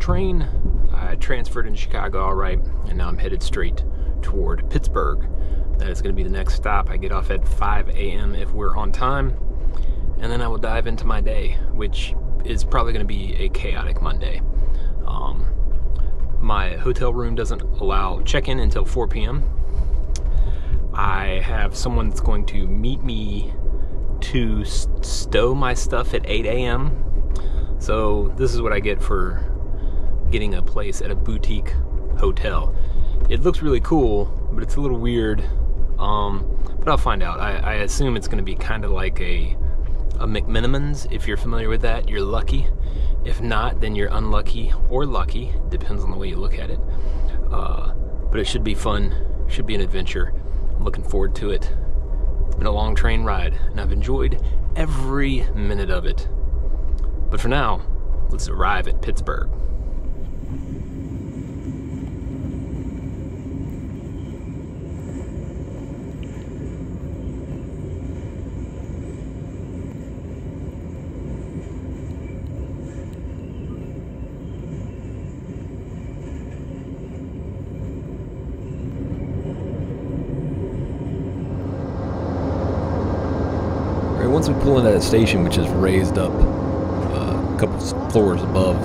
train. I transferred in Chicago, all right, and now I'm headed straight toward Pittsburgh. That is going to be the next stop. I get off at 5 a.m. if we're on time, and then I will dive into my day, which is probably going to be a chaotic Monday. My hotel room doesn't allow check-in until 4 p.m. I have someone that's going to meet me to stow my stuff at 8 a.m. So this is what I get for getting a place at a boutique hotel. It looks really cool, but it's a little weird. But I'll find out. I assume it's going to be kind of like a McMinimans. If you're familiar with that, you're lucky. If not, then you're unlucky or lucky. Depends on the way you look at it. But it should be fun. Should be an adventure. I'm looking forward to it. It's been a long train ride, and I've enjoyed every minute of it. But for now, let's arrive at Pittsburgh. Once we pull into that station, which is raised up a couple floors above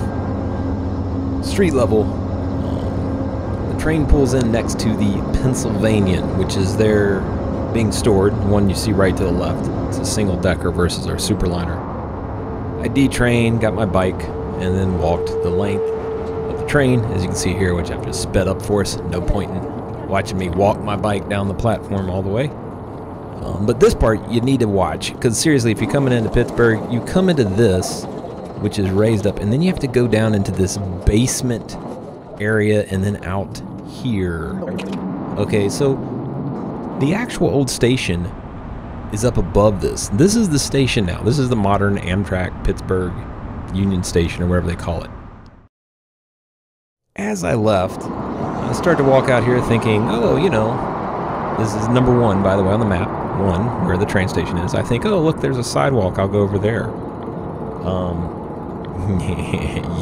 street level, the train pulls in next to the Pennsylvanian, which is there being stored. The one you see right to the left. It's a single decker versus our superliner. I detrained, got my bike, and then walked the length of the train, as you can see here, which I've just sped up for us. No point in watching me walk my bike down the platform all the way. But this part you need to watch, because seriously, if you're coming into Pittsburgh, you come into this, which is raised up, and then you have to go down into this basement area and then out here. Okay, so the actual old station is up above this. This is the station now. This is the modern Amtrak Pittsburgh Union Station, or whatever they call it. As I left, I started to walk out here thinking, oh, you know, this is number 1, by the way, on the map. 1, where the train station is. I think, oh, look, there's a sidewalk. I'll go over there.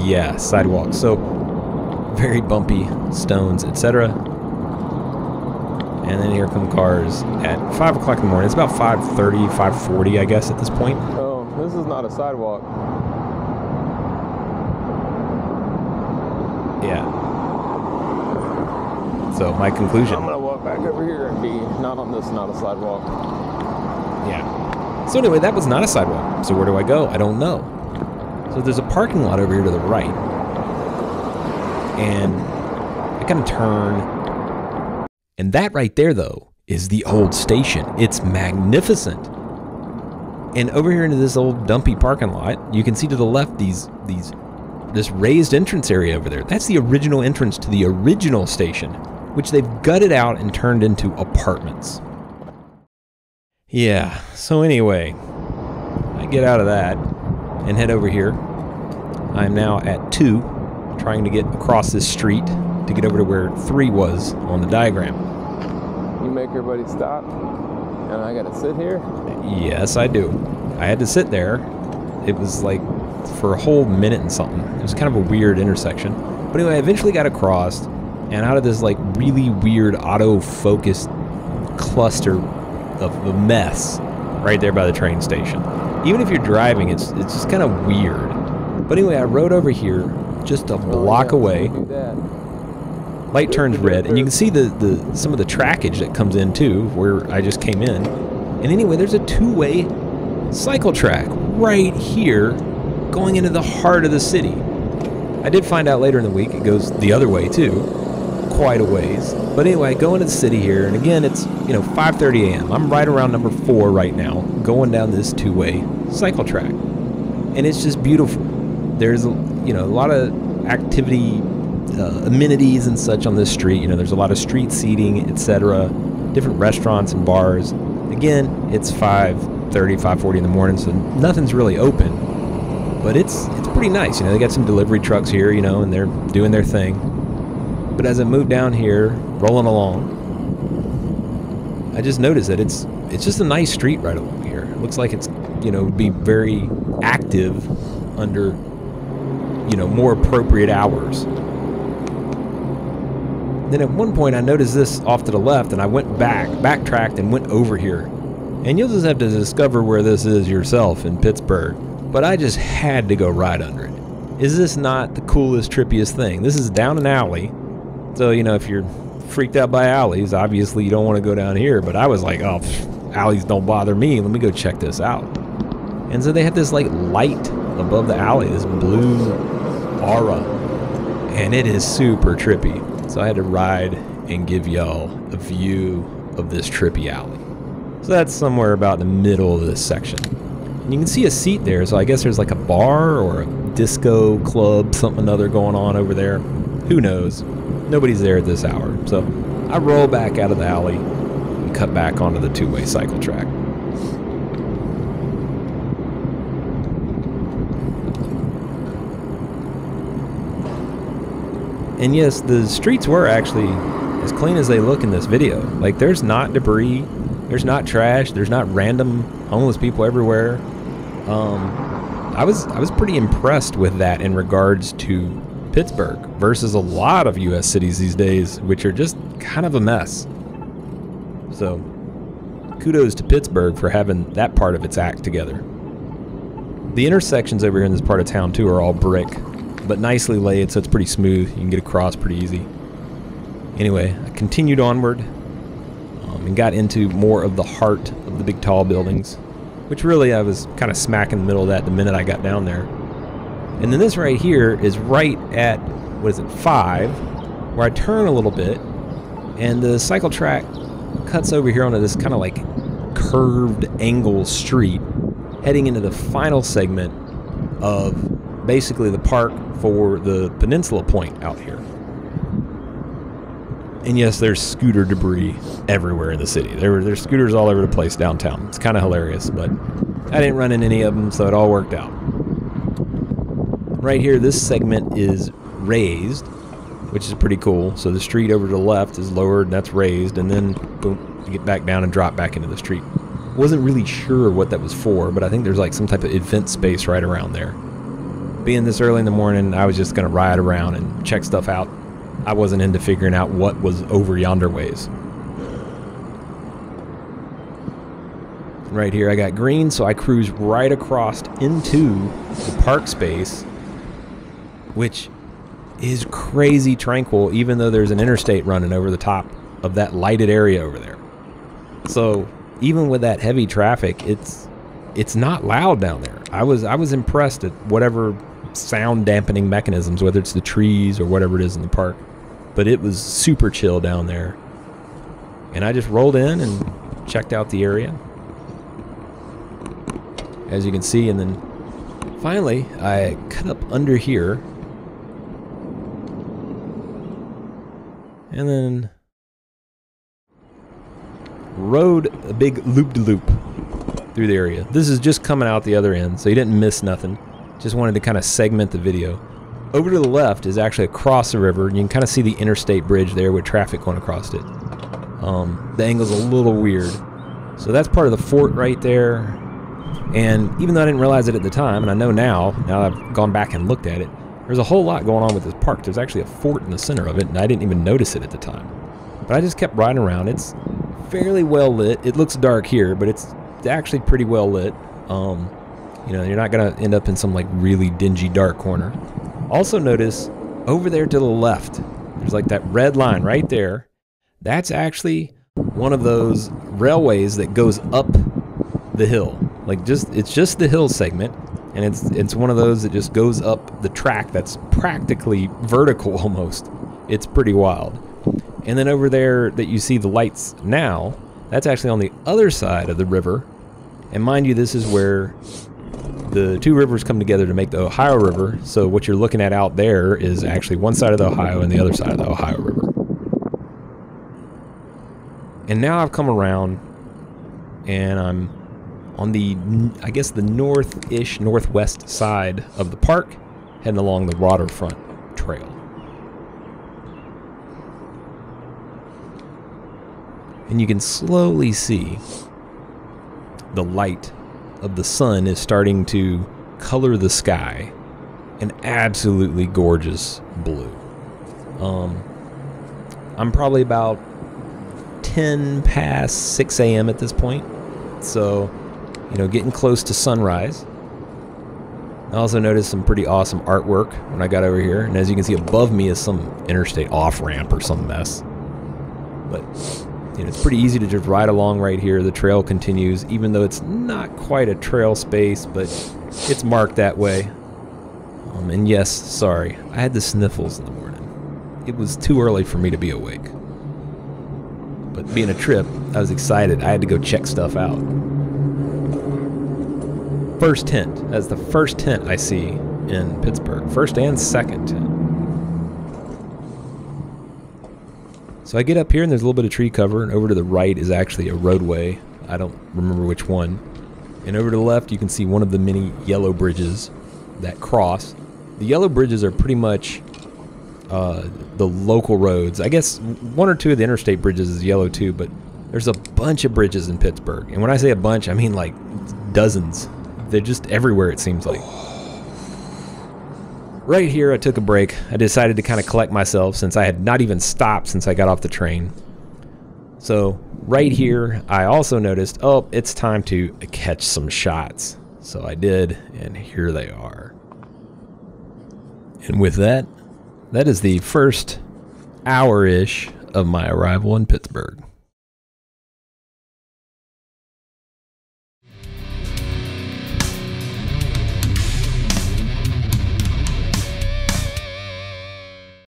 Yeah, sidewalk. So, very bumpy, stones, etc. And then here come cars at 5 o'clock in the morning. It's about 5:30, 5:40, I guess, at this point. Oh, this is not a sidewalk. Yeah. So, my conclusion. I'm gonna walk back over here and be not on this, not a sidewalk. Yeah. So anyway, that was not a sidewalk. So where do I go? I don't know. So there's a parking lot over here to the right. And I kind of turn. And that right there, though, is the old station. It's magnificent. And over here into this old dumpy parking lot, you can see to the left this raised entrance area over there. That's the original entrance to the original station, which they've gutted out and turned into apartments. Yeah, so anyway, I get out of that and head over here. I'm now at 2, trying to get across this street to get over to where 3 was on the diagram. You make everybody stop, and I gotta sit here? Yes, I do. I had to sit there. It was like for a whole minute and something. It was kind of a weird intersection. But anyway, I eventually got across, and out of this like really weird auto-focused cluster of a mess right there by the train station. Even if you're driving, it's just kind of weird. But anyway, I rode over here just a block away. Light turns red, and you can see some of the trackage that comes in too, where I just came in. And anyway, there's a 2-way cycle track right here going into the heart of the city. I did find out later in the week it goes the other way too, quite a ways. But anyway, I go into the city here, and again, it's 5:30 a.m. I'm right around number 4 right now, going down this 2-way cycle track, and it's just beautiful. There's a lot of activity, amenities and such on this street. There's a lot of street seating, etc. Different restaurants and bars. Again, it's 5:30, 5:40 in the morning, so nothing's really open. But it's pretty nice. They got some delivery trucks here, and they're doing their thing. But as I move down here, rolling along, I just noticed that it's just a nice street right along here. It looks like it's, be very active under you know, more appropriate hours. Then at one point I noticed this off to the left, and I went backtracked and went over here. And you'll just have to discover where this is yourself in Pittsburgh. But I just had to go right under it. Is this not the coolest, trippiest thing? This is down an alley. So, you know, if you're freaked out by alleys, obviously you don't want to go down here. But I was like, oh, alleys don't bother me. Let me go check this out. And so they have this like light above the alley, this blue aura. And it is super trippy. So I had to ride and give y'all a view of this trippy alley. So that's somewhere about the middle of this section. And you can see a seat there, so I guess there's like a bar or a disco club, something or other going on over there. Who knows? Nobody's there at this hour. So I roll back out of the alley and cut back onto the two-way cycle track. And yes, the streets were actually as clean as they look in this video. Like, there's not debris, there's not trash, there's not random homeless people everywhere. I was pretty impressed with that in regards to Pittsburgh versus a lot of U.S. cities these days, which are just kind of a mess. So, kudos to Pittsburgh for having that part of its act together. The intersections over here in this part of town, too, are all brick, but nicely laid, so it's pretty smooth. You can get across pretty easy. Anyway, I continued onward and got into more of the heart of the big tall buildings, which really I was kind of smack in the middle of that the minute I got down there. And then this right here is right at, what is it, 5, where I turn a little bit, and the cycle track cuts over here onto this kind of like curved angle street, heading into the final segment of basically the park for the peninsula point out here. And yes, there's scooter debris everywhere in the city. There's scooters all over the place downtown. It's kind of hilarious, but I didn't run into any of them, so it all worked out. Right here, this segment is raised, which is pretty cool. So the street over to the left is lowered, and that's raised, and then boom, you get back down and drop back into the street. Wasn't really sure what that was for, but I think there's like some type of event space right around there. Being this early in the morning, I was just going to ride around and check stuff out. I wasn't into figuring out what was over yonder ways. Right here I got green, so I cruise right across into the park space, which is crazy tranquil, even though there's an interstate running over the top of that lighted area over there. So even with that heavy traffic, it's not loud down there. I was impressed at whatever sound dampening mechanisms, whether it's the trees or whatever it is in the park. But it was super chill down there. And I just rolled in and checked out the area, as you can see, and then finally I cut up under here and then rode a big loop-de-loop through the area. This is just coming out the other end, so you didn't miss nothing. Just wanted to kind of segment the video. Over to the left is actually across the river, and you can kind of see the interstate bridge there with traffic going across it. The angle's a little weird. So that's part of the fort right there. And even though I didn't realize it at the time, and I know now that I've gone back and looked at it, there's a whole lot going on with this park. There's actually a fort in the center of it, and I didn't even notice it at the time. But I just kept riding around. It's fairly well lit. It looks dark here, but it's actually pretty well lit. You know, you're not going to end up in some like really dingy dark corner. Also notice over there to the left, there's like that red line right there. That's actually one of those railways that goes up the hill. Like it's just the hill segment, and it's one of those that just goes up the track that's practically vertical almost. It's pretty wild. And then over there that you see the lights now, that's actually on the other side of the river. And mind you, this is where the two rivers come together to make the Ohio River. So what you're looking at out there is actually one side of the Ohio and the other side of the Ohio River. And now I've come around and I'm on the, I guess, the north-ish, northwest side of the park, heading along the waterfront trail. And you can slowly see the light of the sun is starting to color the sky. an absolutely gorgeous blue. I'm probably about 10 past 6 a.m. at this point, so, you know, getting close to sunrise. I also noticed some pretty awesome artwork when I got over here, and as you can see above me is some interstate off-ramp or some mess. But, you know, it's pretty easy to just ride along right here. The trail continues, even though it's not quite a trail space, but it's marked that way. And yes, sorry, I had the sniffles in the morning. It was too early for me to be awake. But being a trip, I was excited. I had to go check stuff out. First tent. That's the first tent I see in Pittsburgh. First and second tent. So I get up here and there's a little bit of tree cover, and over to the right is actually a roadway. I don't remember which one. And over to the left you can see one of the many yellow bridges that cross. The yellow bridges are pretty much the local roads. I guess one or two of the interstate bridges is yellow too, but there's a bunch of bridges in Pittsburgh. And when I say a bunch, I mean like dozens. They're just everywhere, it seems like. Right here, I took a break. I decided to kind of collect myself since I had not even stopped since I got off the train. So right here, I also noticed, oh, it's time to catch some shots. So I did, and here they are. And with that, that is the first hour-ish of my arrival in Pittsburgh.